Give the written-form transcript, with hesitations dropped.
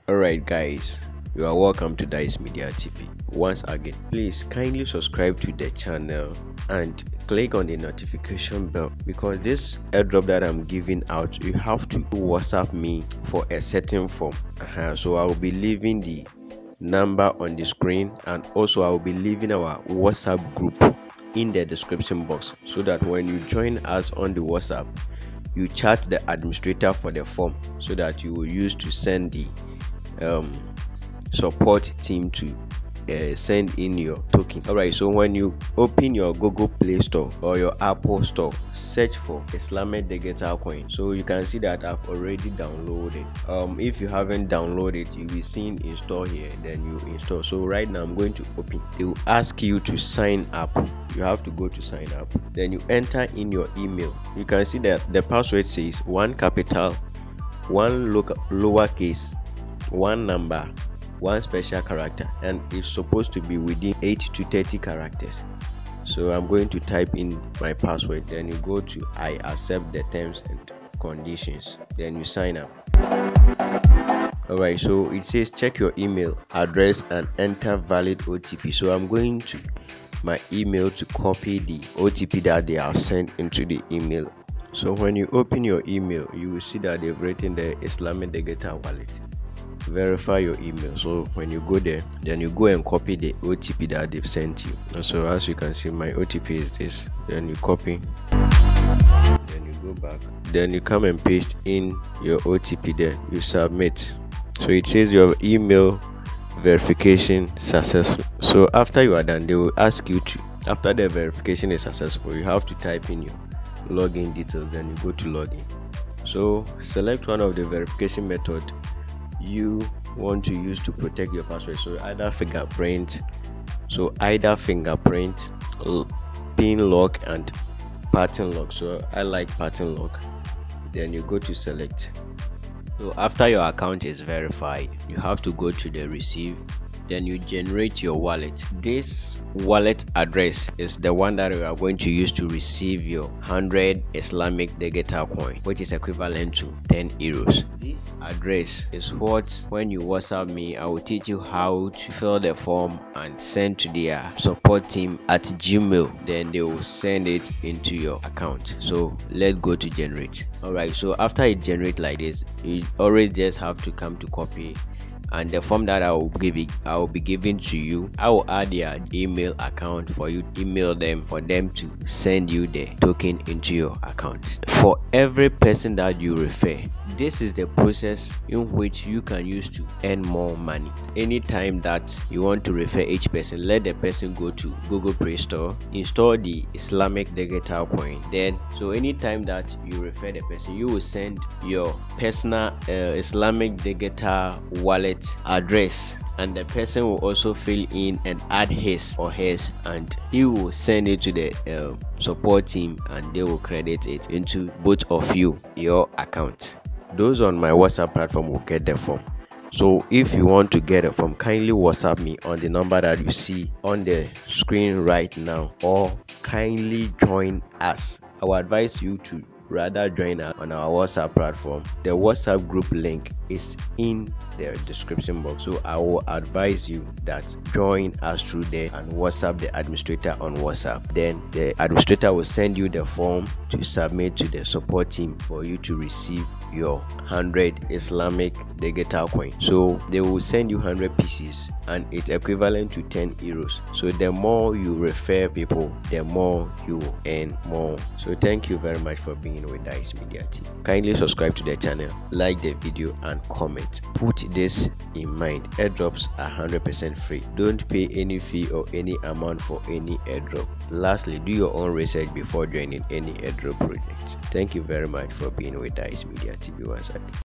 Alright guys, you are welcome to Dice Media TV. Once again, please kindly subscribe to the channel and click on the notification bell, because this airdrop that I'm giving out, you have to WhatsApp me for a certain form. So I will be leaving the number on the screen, and also I will be leaving our WhatsApp group in the description box, so that when you join us on the WhatsApp, you chat the administrator for the form, so that you will use to send the support team to send in your token. Alright, so when you open your Google Play Store or your Apple Store, search for Islamic Digital Coin. So you can see that I've already downloaded. If you haven't downloaded, you'll be seeing install here, then you install. So right now I'm going to open. They will ask you to sign up. You have to go to sign up, then you enter in your email. You can see that the password says 1 capital, 1 lowercase, 1 number, 1 special character, and it's supposed to be within 8 to 30 characters. So I'm going to type in my password, then you go to I accept the terms and conditions, then you sign up. Alright, so it says check your email address and enter valid OTP. So I'm going to my email to copy the OTP that they have sent into the email. So when you open your email, you will see that they've written the Islamic Digital Wallet. Verify your email. So when you go there, then you go and copy the OTP that they've sent you. And so as you can see, my OTP is this. Then you copy, then you go back, then you come and paste in your OTP, then you submit. So it says your email verification successful. So after you are done, they will ask you to, after the verification is successful, you have to type in your login details, then you go to login. So select one of the verification method you want to use to protect your password. So either fingerprint, pin lock and pattern lock. So I like pattern lock. Then you go to select. So after your account is verified, you have to go to the receive, then you generate your wallet. This wallet address is the one that we are going to use to receive your 100 Islamic digital coin, which is equivalent to 10 euros. This address is what, when you WhatsApp me, I will teach you how to fill the form and send to their support team at Gmail. Then they will send it into your account. So let's go to generate. Alright, so after it generates like this, you always just have to come to copy, and the form that I will be giving to you, I will add their email account for you. Email them for them to send you the token into your account. For every person that you refer, this is the process in which you can use to earn more money. Anytime that you want to refer each person, let the person go to Google Play Store, install the Islamic Digital Coin. Then, so anytime that you refer the person, you will send your personal Islamic Digital Wallet address, and the person will also fill in and add his or hers, and he will send it to the support team, and they will credit it into both of your account. Those on my WhatsApp platform will get the form. So if you want to get a form, kindly WhatsApp me on the number that you see on the screen right now, or kindly join us. I would advise you to rather join us on our WhatsApp platform. The WhatsApp group link is in the description box, so I will advise you that join us through there and WhatsApp the administrator on WhatsApp. Then the administrator will send you the form to submit to the support team for you to receive your 100 Islamic digital coin. So they will send you 100 pieces, and it's equivalent to 10 euros. So the more you refer people, the more you will earn more. So thank you very much for being with Dice Media team. Kindly subscribe to the channel, like the video and comment. Put this in mind, airdrops are 100% free. Don't pay any fee or any amount for any airdrop. Lastly, do your own research before joining any airdrop project. Thank you very much for being with Dice Media TV once again.